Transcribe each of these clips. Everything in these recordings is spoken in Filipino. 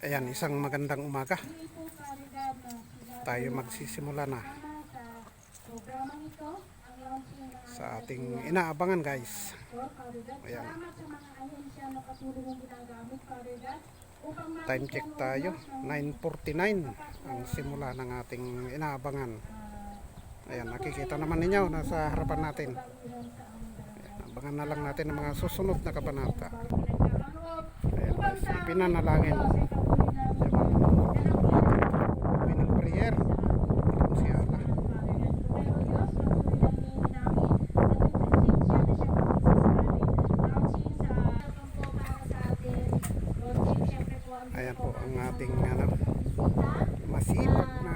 Ayan, isang magandang umaga. Tayo magsisimula na sa ating inaabangan, guys. Ayan. Time check tayo, 9:49 ang simula ng ating inaabangan. Ayan, nakikita naman ninyo nasa harapan natin. Ayan, abangan na lang natin ang mga susunod na kabanata. Ayan, guys, ipinanalangin. Pinang prayer si Allah. Ayan po ang ating masipag na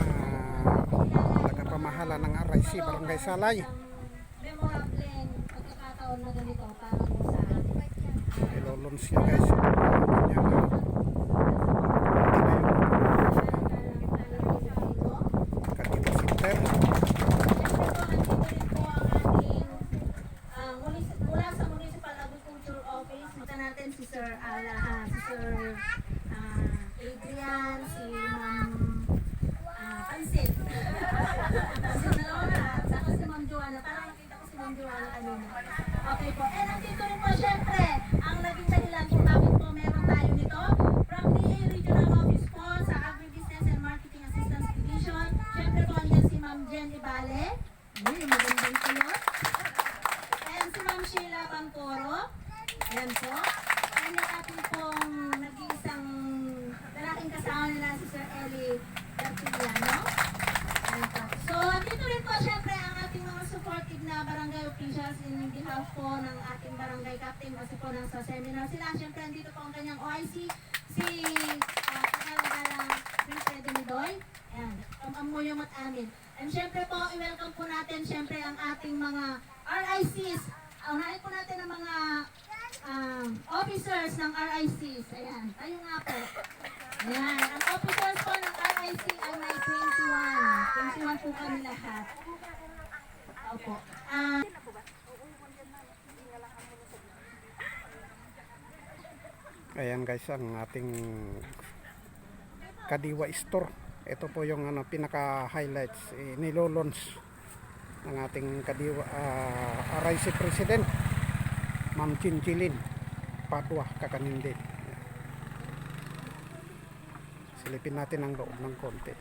tagapamahala ng RIC Barangay Salay. Ilolons niya, guys. Si Sir Adrian, si Ma'am Pansit. Si Laura, saka si Ma'am Joanna. Parang nakita ko si Ma'am Joanna kanina. Okay po. And nandito rin po syempre ang naging dahilan kung bakit po meron tayo nito. From DA Regional Office po sa Agribusiness and Marketing Assistance Division. Syempre po andyan si Ma'am Jen Ibale. Yung magandang sunod. And si Ma'am Sheila Bangkoro. Ayan po. And yung ating pong nag-iisang lalaking kasama nila si Sir Eli Gartiliano. Ayan po. So, dito rin po syempre ang ating mga supportive na barangay officials in behalf po ng ating barangay captain kasi po nasa seminar sila. Syempre, andito po ang kanyang OIC, si Pagkalang Prince Midoy. Ayan, kamamuyo at amin. And syempre po, i-welcome po natin syempre ang ating mga RICs. Unahin po natin ang mga officers ng RICs. Ayan, tayo nga po. Ayan, ang officers po ng RIC ay may 21. 21 po kami lahat. Opo. Ayan, guys, ang ating Kadiwa Store. Ito po yung pinaka-highlights. Nilolons ng ating Kadiwa RIC President, Ma'am Chinchilin Padua Kakanindin. Silipin natin ang loob ng konti.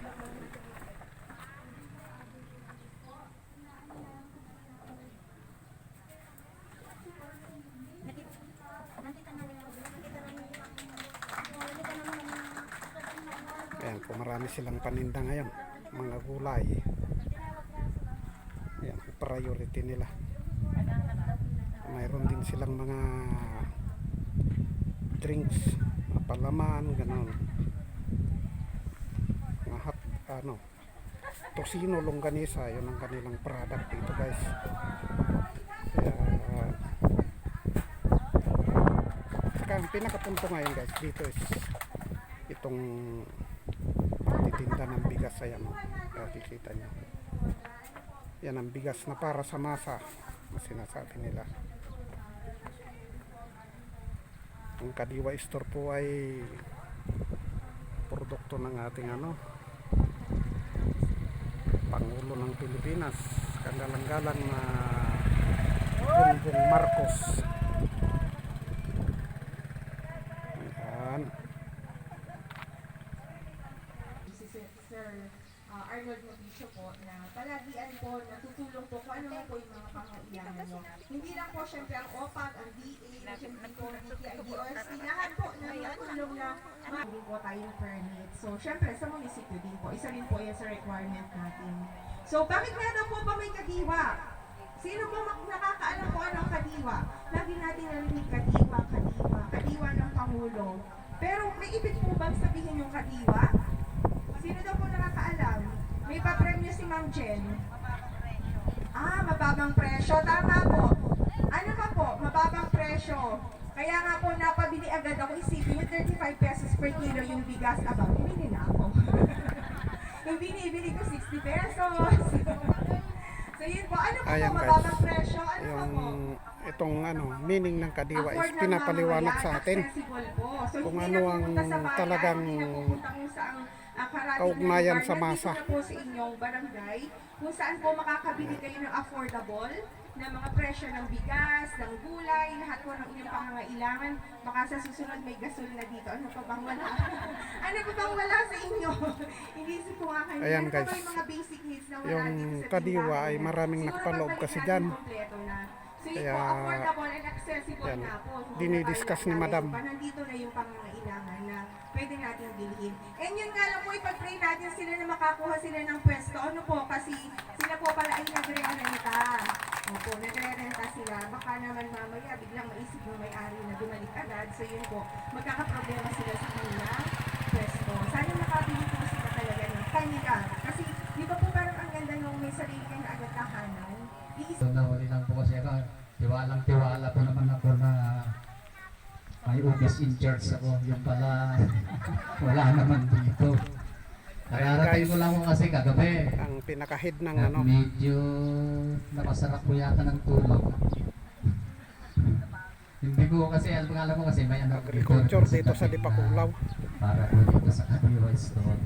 Ayan po, marami silang paninda ngayon, mga gulay. Ayan, priority nila. Mayroon din silang mga drinks, palaman, gano'n. Mga hot, tosino, longganisa, yun ang kanilang product dito, guys. Kaya, saka ang pinakapunto ngayon, guys, dito is itong pagtitinda ng bigas. Ayan, kikita nyo. Yan ang bigas na para sa masa na sinasabi nila. Ang Kadiwa Store po ay produkto ng ating Pangulo ng Pilipinas, kagalang-galang na Bongbong Marcos. Ayan. Sir Arnold Mauricio po na palagian po na tutulong po kung ano man po yung mga pangailangan nyo. Hindi lang po syempre ang OPAC, ang DA, syempre po ang DTIDOST, lahat po na natulong na hindi po tayong permit. So syempre sa munisipyo din po, isa rin po yan sa requirement natin. So bakit nga daw po ba may Kadiwa? Sino po nakakaalam po ano ang Kadiwa? Lagi natin narinig Kadiwa, Kadiwa, Kadiwa ng Pangulo. Pero may ibig po bang sabihin yung Kadiwa? Sino daw po nakakaalam? May papremyo si Ma'am Jen. Mababang presyo. Tama po. Ano ka po? Mababang presyo. Kaya nga po napabili agad ako, isipin yung 35 pesos per kilo yung bigas. Bumili na ako. Yung binibili ko 60 pesos. So yun po. Ano po, Ayan, mababang guys, presyo? Ano po? itong meaning ng kadiwa is pinapaliwanag sa atin kung ano ang talagang kaugnayan sa masa. Po sa inyong barangay kung saan po makakabili kayo ng affordable na mga presyo ng bigas, ng gulay, lahat po ng inyong pangangailangan. Baka sa susunod may gasol na dito. Ano pa bang wala? Ano pa bang wala sa inyo? Hindi si po nga kayo. Ayan, Ano pa ba guys. yung mga basic needs na wala Yung dito sa kadiwa tindahan ay mo? maraming Siguro nakapaloob babalik kasi natin dyan. kompleto na. So yun Kaya, po, affordable and accessible yan, na po. So, dinidiscuss ni kung Madam. pa, nandito na yung pangangailangan na pwede natin bilhin. And yun nga lang po, ipag-pray natin sila na makakuha sila ng pwesto. Ano po, kasi sila po pala ay nagre-renta. Opo, nagre-renta sila. Baka naman mamaya biglang maisip ng may-ari na bumalik agad. So yun po, magkakaproblema sila sa kanilang pwesto. Sana makabili po sila talaga ng kanila. Kasi di ba po parang ang ganda nung may sarili ka na agad tahanan? So, nawali lang po kasi ako. Tiwalang-tiwala po naman ako na may office in church ako. Yung pala, wala naman dito. Nararating ko lang po kasi kagabi. Ang pinaka-head ng At medyo napasarap po yata ng tulog. Hindi ko kasi, alam mo kasi may agriculture dito sa Dipakulaw. para po dito sa Kadiwa Store.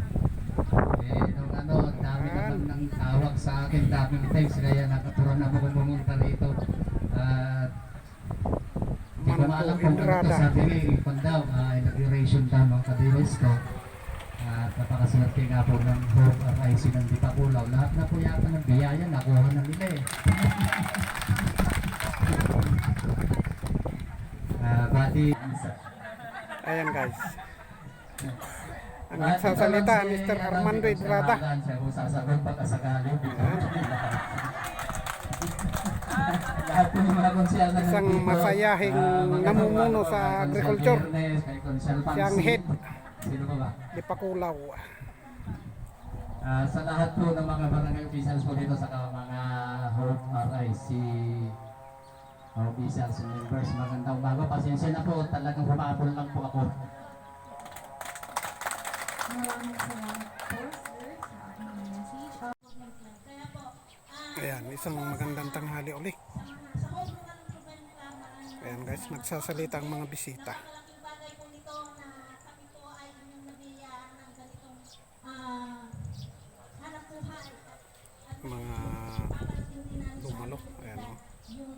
Nung ang dami naman ng tawag sa akin, daming thanks, kaya nakaturan ako kung pumunta rito. At hindi ko maalam kung ano ito, sabi nga, kung daw, inauguration daw ng Kadiwa Store. At napakaswerte nga po ng Hope RIC ng Dipakulaw. Lahat na po yata ng biyaya, nakuha na nila eh. Bati, Ayan guys. Ang nagsasalita, Mr. Armando Idrada. Siya kung sasagot pagkasakali. Lahat po yung mga konsyal na Isang nandito, masayahing namumuno sa kay Konsyal agriculture. Ernest, kay Konsyal Siyang Pansi. head. Sino pa ba? Dipakulaw. Sa lahat po ng mga barangay officials po dito sa mga Hope RIC officials and members, magandang umaga. Pasensya na po, talagang humapol lang po ako. Maraming salamat po, sir, sa ating message. Kaya po, Ayan, isang magandang tanghali uli. sa home ng programa, Ayan guys, nagsasalita ang mga bisita. malaking bagay po nito na kami po ay inyong nabiyaan ng ganitong hanap buhay at Mga paparating din namin sa lumalo. ating Ayan o. yung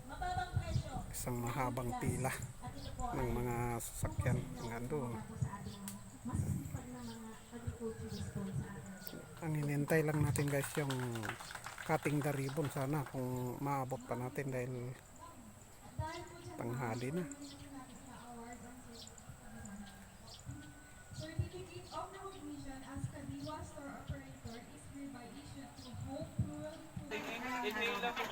mababang presyo Isang mahabang pila at ito po ng mga sasakyan. Ang andun. po sa ating masasipag na mga agriculturist po sa atin. Ang inintay lang natin guys yung cutting the ribbon sana kung maabot pa natin dahil tanghali na. Certificate of recognition as Kadiwa Store Operator is hereby issued to Hope Rural Food.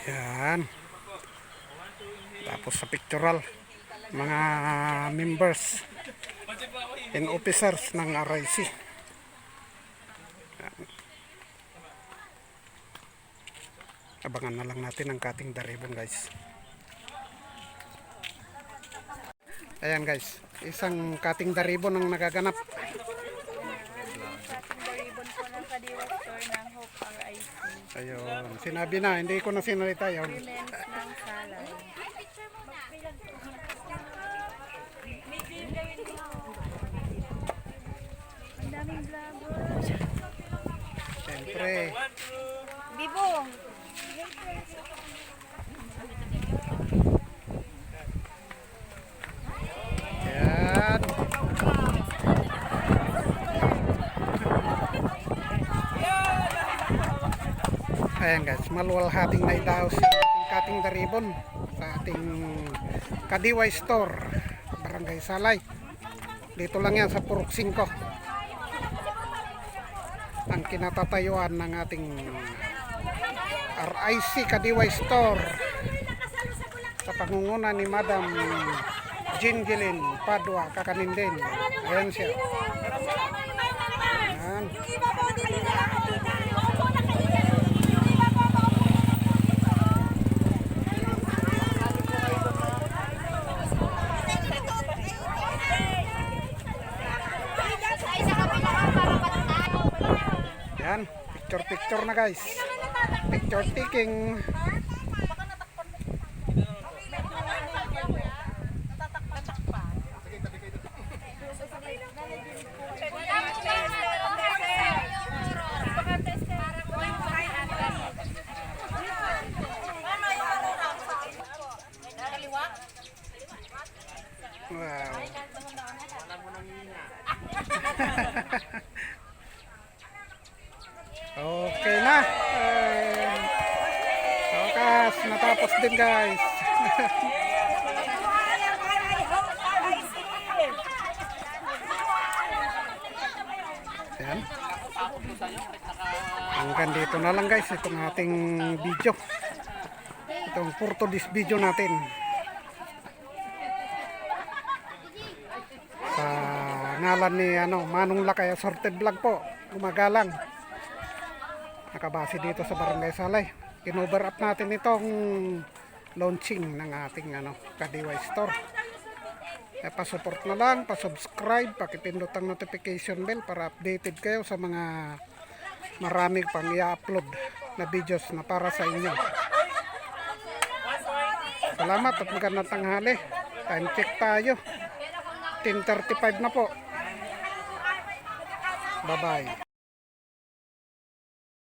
Yan. Tapos sa pictorial, mga members and officers ng RIC. Yan. Abangan na lang natin ang cutting the ribbon guys. Ayan guys, isang cutting the ribbon ang nagaganap. Ribbon po ng Kadiwa Store ng Hope RIC. Ayun, sinabi na, hindi ko na sinalita yun. Lens ng salay. Ang daming vloggers. Siyempre, Bibong! yan. Ayan guys, maluwalhating na idaos sa ating cutting the ribbon sa ating Kadiwa Store, Barangay Salay. Dito lang yan sa Purok 5. Ang kinatatayuan ng ating RIC Kadiwa Store sa pangunguna ni Madam Jinggilin Padua Kakanindin. Ayan siya. Ayan. Yan, picture na guys. Picture taking. Wow. Okay na. Sa wakas, natapos din guys. Yan. Hanggang dito na lang guys itong ating video. Itong for today's video natin. Sa ngalan ni Manong Lakay Assorted Vlog po, gumagalang. Nakabase dito sa Barangay Salay. Kinover up natin itong launching ng ating Kadiwa Store. Pa-support na lang, pa-subscribe, pakipindot ang notification bell para updated kayo sa mga marami pang i-upload na videos na para sa inyo. Salamat at magandang tanghali. Time check tayo. 10:35 na po. Bye-bye.